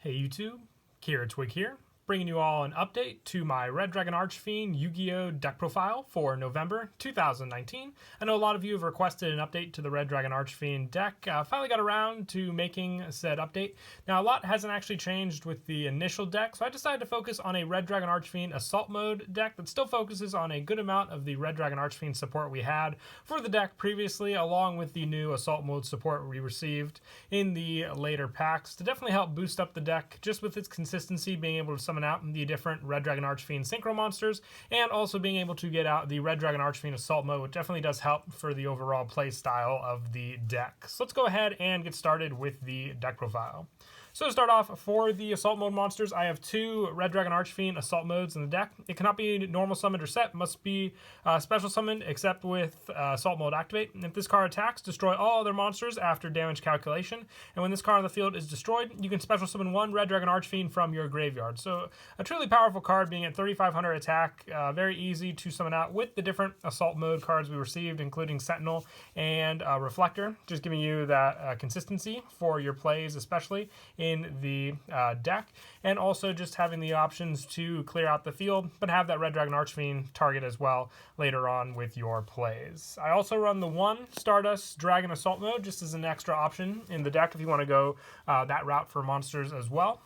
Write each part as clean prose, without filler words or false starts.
Hey YouTube, Kira Twig here, bringing you all an update to my Red Dragon Archfiend Yu-Gi-Oh deck profile for November 2019. I know a lot of you have requested an update to the Red Dragon Archfiend deck. Finally got around to making said update. Now a lot hasn't actually changed with the initial deck, so I decided to focus on a Red Dragon Archfiend Assault Mode deck that still focuses on a good amount of the Red Dragon Archfiend support we had for the deck previously, along with the new Assault Mode support we received in the later packs to definitely help boost up the deck just with its consistency, being able to summon out the different Red Dragon Archfiend Synchro monsters, and also being able to get out the Red Dragon Archfiend Assault Mode, which definitely does help for the overall play style of the deck. So let's go ahead and get started with the deck profile. So to start off, for the Assault Mode monsters, I have two Red Dragon Archfiend Assault Modes in the deck. It cannot be normal summoned or set, must be special summoned except with Assault Mode activate. And if this card attacks, destroy all other monsters after damage calculation. And when this card on the field is destroyed, you can special summon one Red Dragon Archfiend from your graveyard. So a truly powerful card, being at 3,500 attack, very easy to summon out with the different Assault Mode cards we received, including Sentinel and Reflector, just giving you that consistency for your plays, especially in the deck, and also just having the options to clear out the field, but have that Red Dragon Archfiend target as well later on with your plays. I also run the one Stardust Dragon Assault Mode just as an extra option in the deck if you want to go that route for monsters as well.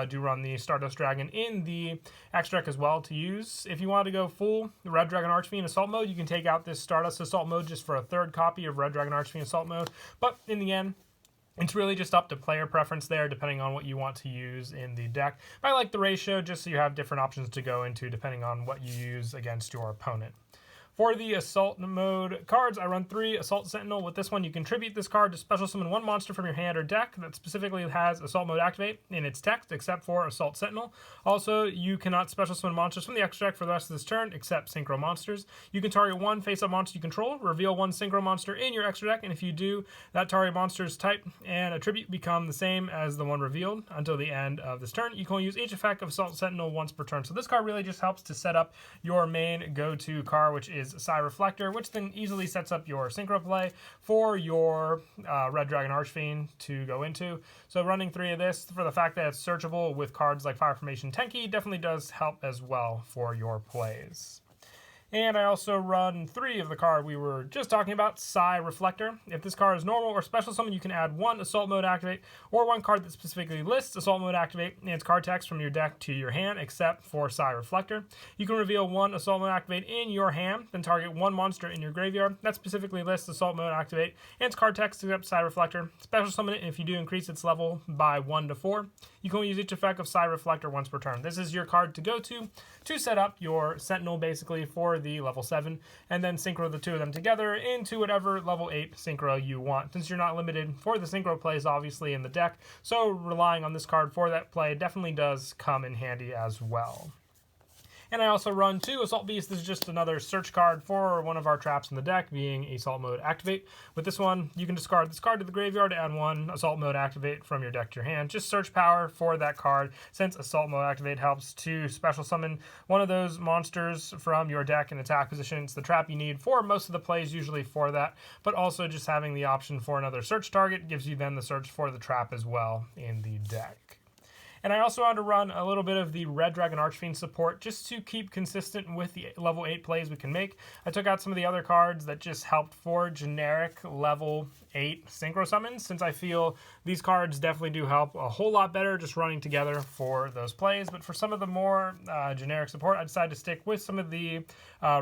Do run the Stardust Dragon in the extra deck as well to use. If you want to go full Red Dragon Archfiend Assault Mode, you can take out this Stardust Assault Mode just for a third copy of Red Dragon Archfiend Assault Mode, but in the end, it's really just up to player preference there, depending on what you want to use in the deck. But I like the ratio just so you have different options to go into depending on what you use against your opponent. For the Assault Mode cards, I run 3 Assault Sentinel. With this one, you contribute this card to special summon one monster from your hand or deck that specifically has Assault Mode activate in its text, except for Assault Sentinel. Also, you cannot special summon monsters from the extra deck for the rest of this turn, except Synchro monsters. You can target one face-up monster you control, reveal one Synchro monster in your extra deck, and if you do, that target monster's type and attribute become the same as the one revealed until the end of this turn. You can only use each effect of Assault Sentinel once per turn. So this card really just helps to set up your main go-to card, which is Psy Reflector, which then easily sets up your synchro play for your Red Dragon Archfiend to go into. So running 3 of this, for the fact that it's searchable with cards like Fire Formation Tenki, definitely does help as well for your plays. And I also run 3 of the card we were just talking about, Psy Reflector. If this card is normal or special summon, you can add one Assault Mode activate or one card that specifically lists Assault Mode activate and its card text from your deck to your hand, except for Psy Reflector. You can reveal one Assault Mode activate in your hand, then target one monster in your graveyard that specifically lists Assault Mode activate and its card text except Psy Reflector. Special summon it if you do increase its level by 1 to 4. You can only use each effect of Psy Reflector once per turn. This is your card to go to set up your Sentinel basically for the level 7, and then synchro the 2 of them together into whatever level 8 synchro you want, since you're not limited for the synchro plays obviously in the deck, so relying on this card for that play definitely does come in handy as well. And I also run 2 Assault Beast. This is just another search card for one of our traps in the deck, being Assault Mode Activate. With this one, you can discard this card to the graveyard to add one Assault Mode Activate from your deck to your hand. Just search power for that card, since Assault Mode Activate helps to special summon one of those monsters from your deck in attack position. It's the trap you need for most of the plays, usually for that, but also just having the option for another search target gives you then the search for the trap as well in the deck. And I also want to run a little bit of the Red Dragon Archfiend support just to keep consistent with the level 8 plays we can make. I took out some of the other cards that just helped for generic level 8 synchro summons, since I feel these cards definitely do help a whole lot better just running together for those plays. But for some of the more generic support, I decided to stick with some of the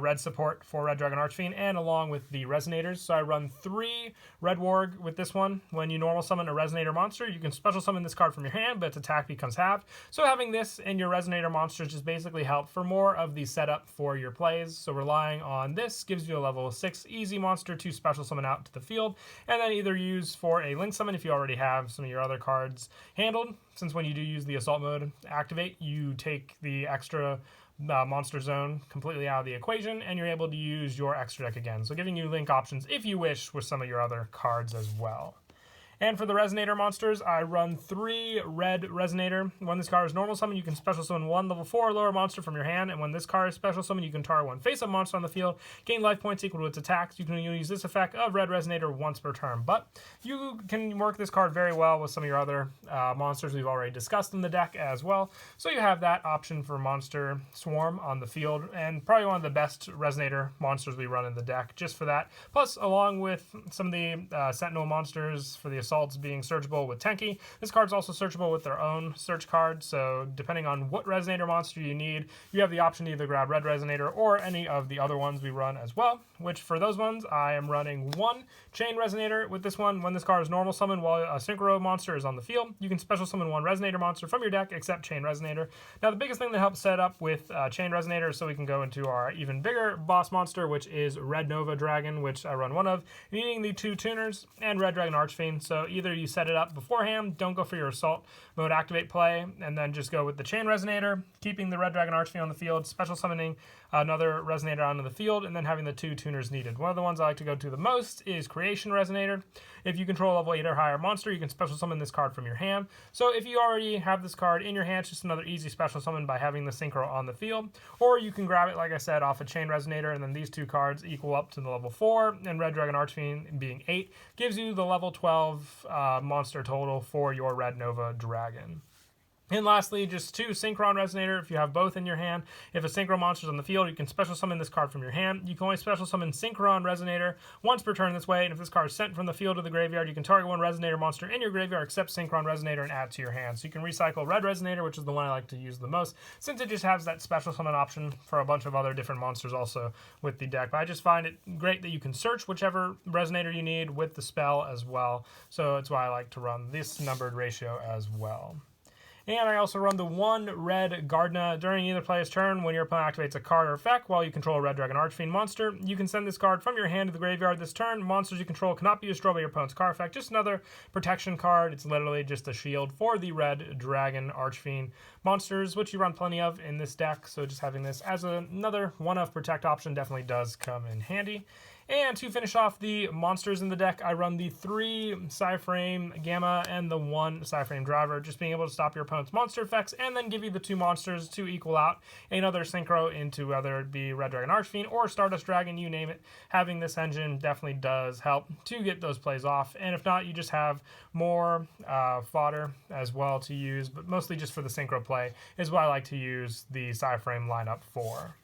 red support for Red Dragon Archfiend and along with the Resonators. So I run 3 Red Warg with this one. When you normal summon a Resonator monster, you can special summon this card from your hand, but its attack becomes halved. So having this and your Resonator monsters just basically help for more of the setup for your plays. So relying on this gives you a level 6 easy monster to special summon out to the field, and then either use for a link summon if you already have some of your other cards handled, since when you do use the Assault Mode activate, you take the extra monster zone completely out of the equation, and you're able to use your extra deck again. So giving you link options if you wish with some of your other cards as well. And for the Resonator monsters, I run 3 red Resonator. When this card is normal summon, you can special summon 1 level 4 or lower monster from your hand, and when this card is special summon, you can target 1 face-up monster on the field, gain life points equal to its attacks. You can use this effect of red Resonator once per turn, but you can work this card very well with some of your other monsters we've already discussed in the deck as well. So you have that option for Monster Swarm on the field, and probably one of the best Resonator monsters we run in the deck just for that. Plus, along with some of the Sentinel monsters for the assaults being searchable with Tenki, this card's also searchable with their own search card, so depending on what Resonator monster you need, you have the option to either grab red Resonator or any of the other ones we run as well, which for those ones, I am running 1 Chain Resonator with this one. When this card is normal summon while a Synchro monster is on the field, you can special summon 1 Resonator monster from your deck except Chain Resonator. Now, the biggest thing that helps set up with Chain Resonator is so we can go into our even bigger boss monster, which is Red Nova Dragon, which I run 1 of, needing the 2 tuners, and Red Dragon Archfiend. So either you set it up beforehand, don't go for your Assault Mode Activate play, and then just go with the Chain Resonator, keeping the Red Dragon Archfiend on the field, special summoning another Resonator onto the field, and then having the 2 tuners needed. One of the ones I like to go to the most is Creation Resonator. If you control a level 8 or higher monster, you can special summon this card from your hand. So if you already have this card in your hand, it's just another easy special summon by having the Synchro on the field. Or you can grab it, like I said, off a Chain Resonator, and then these 2 cards equal up to the level 4, and Red Dragon Archfiend being 8 gives you the level 12 monster total for your Red Nova Dragon. And lastly, just 2 Synchron Resonator if you have both in your hand. If a Synchro monster is on the field, you can special summon this card from your hand. You can only special summon Synchron Resonator once per turn this way, and if this card is sent from the field to the graveyard, you can target 1 Resonator monster in your graveyard except Synchron Resonator and add to your hand. So you can recycle Red Resonator, which is the one I like to use the most, since it just has that special summon option for a bunch of other different monsters also with the deck. But I just find it great that you can search whichever Resonator you need with the spell as well. So that's why I like to run this numbered ratio as well. And I also run the 1 red Gardna. During either player's turn, when your opponent activates a card or effect while you control a Red Dragon Archfiend monster, you can send this card from your hand to the graveyard this turn. Monsters you control cannot be destroyed by your opponent's card effect. Just another protection card. It's literally just a shield for the Red Dragon Archfiend monsters, which you run plenty of in this deck. So just having this as another one-of protect option definitely does come in handy. And to finish off the monsters in the deck, I run the 3 Psyframe Gamma and the 1 Psyframe Driver, just being able to stop your opponent's monster effects and then give you the 2 monsters to equal out another Synchro into whether it be Red Dragon Archfiend or Stardust Dragon, you name it. Having this engine definitely does help to get those plays off, and if not, you just have more fodder as well to use, but mostly just for the Synchro play is what I like to use the Psyframe lineup for.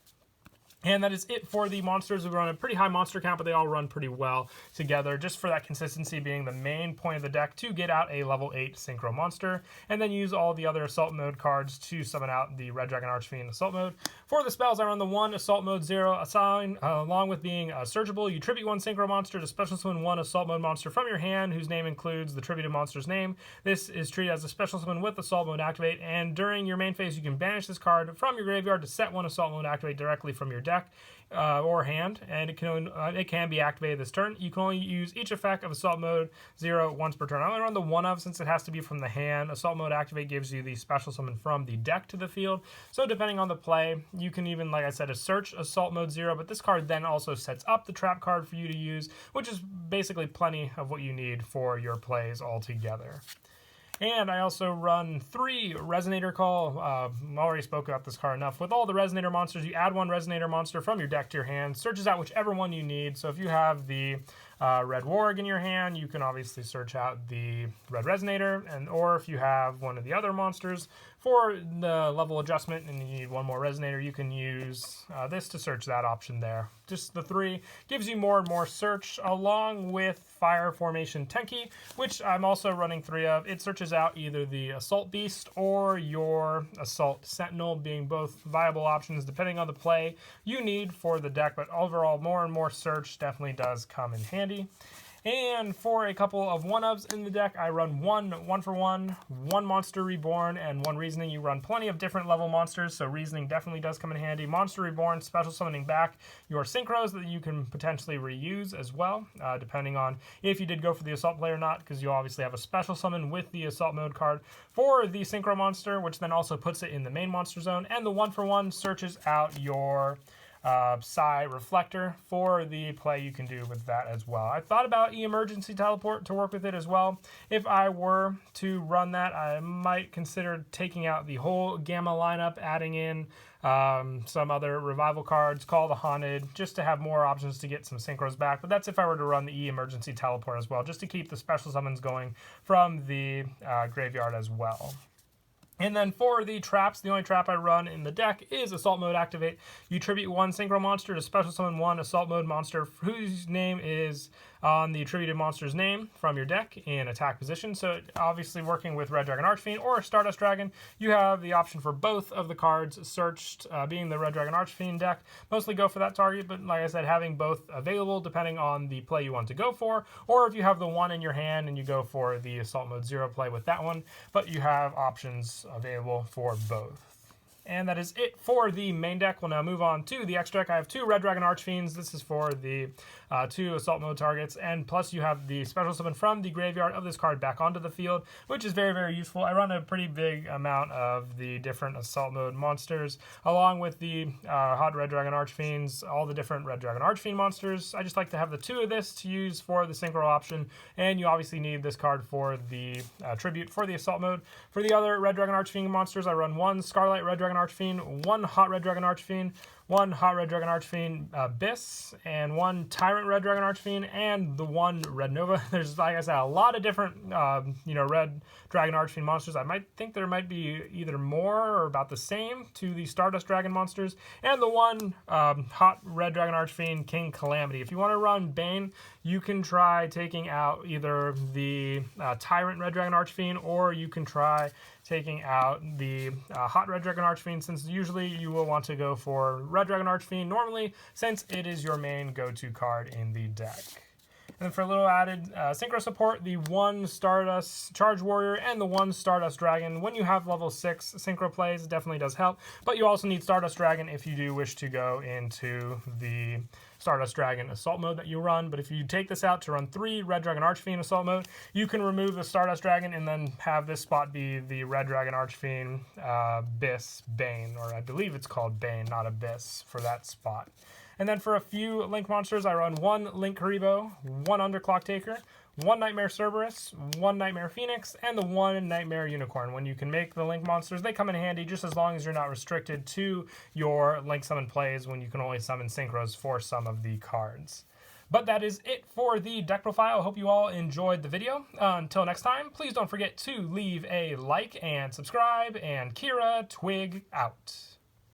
And that is it for the monsters. We run a pretty high monster count, but they all run pretty well together, just for that consistency being the main point of the deck to get out a level 8 Synchro monster, and then use all the other Assault Mode cards to summon out the Red Dragon Archfiend Assault Mode. For the spells, I run the 1 Assault Mode 0 assign, along with being searchable. You tribute 1 Synchro monster to special summon 1 Assault Mode monster from your hand, whose name includes the tributed monster's name. This is treated as a special summon with Assault Mode activate, and during your main phase, you can banish this card from your graveyard to set 1 Assault Mode activate directly from your deck or hand, and it can be activated this turn. You can only use each effect of Assault Mode 0 once per turn. I only run the 1 of, since it has to be from the hand. Assault Mode activate gives you the special summon from the deck to the field, so depending on the play, you can even, like I said, search Assault Mode 0, but this card then also sets up the trap card for you to use, which is basically plenty of what you need for your plays altogether. And I also run 3 Resonator Call. I already spoke about this card enough. With all the Resonator monsters, you add 1 Resonator monster from your deck to your hand, searches out whichever one you need. So if you have the Red Warg in your hand, you can obviously search out the Red Resonator, or if you have one of the other monsters for the level adjustment and you need 1 more Resonator, you can use this to search that option there. Just the 3 gives you more and more search, along with Fire Formation Tenki, which I'm also running 3 of. It searches out either the Assault Beast or your Assault Sentinel, being both viable options depending on the play you need for the deck, but overall more and more search definitely does come in handy. And for a couple of 1-ofs in the deck, I run 1 1-for-1, 1 Monster Reborn, and 1 Reasoning. You run plenty of different level monsters, so Reasoning definitely does come in handy. Monster Reborn, special summoning back your Synchros that you can potentially reuse as well, depending on if you did go for the Assault play or not, because you obviously have a special summon with the Assault mode card for the Synchro monster, which then also puts it in the main monster zone. And the 1-for-1 searches out your Psy Reflector for the play you can do with that as well. I thought about Emergency Teleport to work with it as well. If I were to run that, I might consider taking out the whole Gamma lineup, adding in some other revival cards, Call the Haunted, just to have more options to get some synchros back. But that's if I were to run the Emergency Teleport as well, just to keep the special summons going from the graveyard as well. And then for the traps, the only trap I run in the deck is Assault Mode Activate. You tribute one synchro monster to special summon one Assault Mode monster whose name is on the attributed monster's name from your deck in attack position. So obviously working with Red Dragon Archfiend or Stardust Dragon, you have the option for both of the cards searched, being the Red Dragon Archfiend deck. Mostly go for that target, but like I said, having both available depending on the play you want to go for, or if you have the one in your hand and you go for the Assault Mode 0 play with that one, but you have options available for both. And that is it for the main deck. We'll now move on to the X deck. I have two Red Dragon Archfiends. This is for the two Assault Mode targets. And plus you have the special summon from the graveyard of this card back onto the field, which is very, very useful. I run a pretty big amount of the different Assault Mode monsters, along with the Hot Red Dragon Archfiends, all the different Red Dragon Archfiend monsters. I just like to have the two of this to use for the synchro option. And you obviously need this card for the tribute for the Assault Mode. For the other Red Dragon Archfiend monsters, I run one Scarlet Red Dragon Archfiend, one Hot Red Dragon Archfiend, one Hot Red Dragon Archfiend Abyss, and one Tyrant Red Dragon Archfiend, and the one Red Nova. There's, like I said, a lot of different, Red Dragon Archfiend monsters. I might think there might be either more or about the same to the Stardust Dragon monsters, and the one Hot Red Dragon Archfiend King Calamity. If you want to run Bane, you can try taking out either the Tyrant Red Dragon Archfiend, or you can try taking out the Hot Red Dragon Archfiend, since usually you will want to go for Red Dragon Archfiend normally, since it is your main go-to card in the deck. And then for a little added synchro support, the one Stardust Charge Warrior and the one Stardust Dragon. When you have level 6 synchro plays, it definitely does help. But you also need Stardust Dragon if you do wish to go into the Stardust Dragon Assault Mode that you run. But if you take this out to run 3 Red Dragon Archfiend Assault Mode, you can remove the Stardust Dragon and then have this spot be the Red Dragon Archfiend Abyss Bane, or I believe it's called Bane, not Abyss, for that spot. And then for a few Link monsters, I run one Link Karibo, one Underclock Taker, one Nightmare Cerberus, one Nightmare Phoenix, and the one Nightmare Unicorn. When you can make the Link monsters, they come in handy just as long as you're not restricted to your Link summon plays when you can only summon synchros for some of the cards. But that is it for the deck profile. I hope you all enjoyed the video. Until next time, please don't forget to leave a like and subscribe, and Kira Twig out.